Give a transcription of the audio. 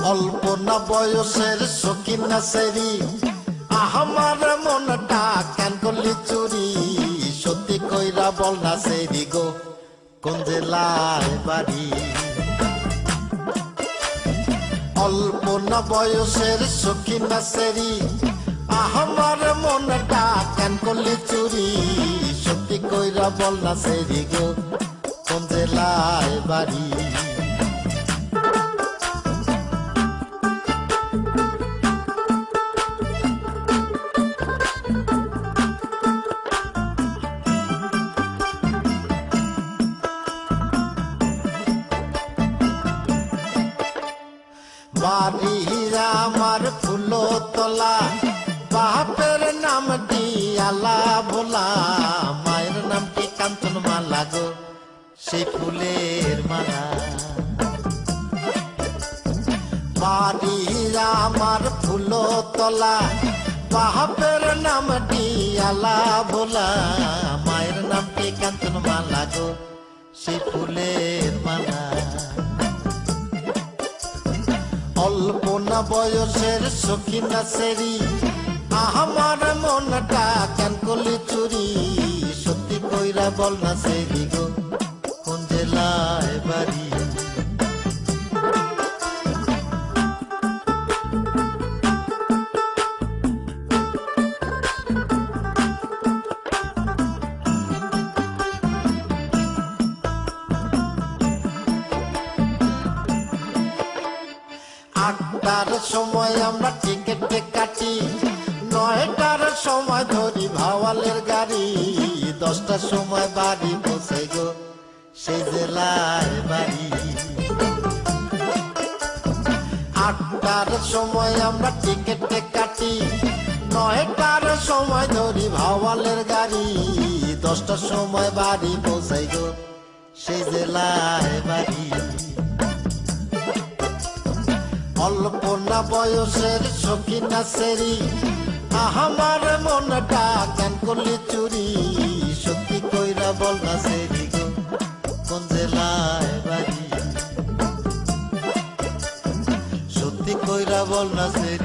অল্প না বয়সের শৌখিন না সেরি আমার মনটা কেন করলি চুরি সত্যি কইরা বল না সেরি গো কোন জেলায় বাড়ি অল্প না বয়সের শৌখিন না সেরি আমার মনটা কেন করলি চুরি সত্যি কইরা বল না সেরি গো কোন জেলায় বাড়ি বাড়ি আমার ফুলতলা বাপের নামটি আলা ভোলা মায়ের নামটি কাঞ্চন মালা গো সেই ফুলের মালা বাড়ি আমার ফুলতলা বাপের নামটি আলা ভোলা মায়ের নামটি কাঞ্চন মালা গো সেই ফুলের মালা অল্প না বয়সের শৌখিন না সেরি আমার মনটা কেন করলি চুরি সত্যি কইরা বল না সেরি গো কোন জেলায় বাড়ি আটটার সময় আমরা টিকেটে কাটি 9টার সময় ধরি ভাওয়ালের গাড়ি 10টার সময় বাড়ি পৌঁছে গো সেই জেলায় বাড়ি 8টার সময় আমরা টিকেটে কাটি 9টার সময় ধরি ভাওয়ালের গাড়ি 10টার সময় বাড়ি পৌঁছে গো সেই জেলায় বাড়ি অল্প না বয়সের শৌখিন না সেরি আমার মনটা কেন করলি চুরি সত্যি কইরা বল না সেরি গো কোন জেলায় বাড়ি সত্যি কইরা বল না সেরি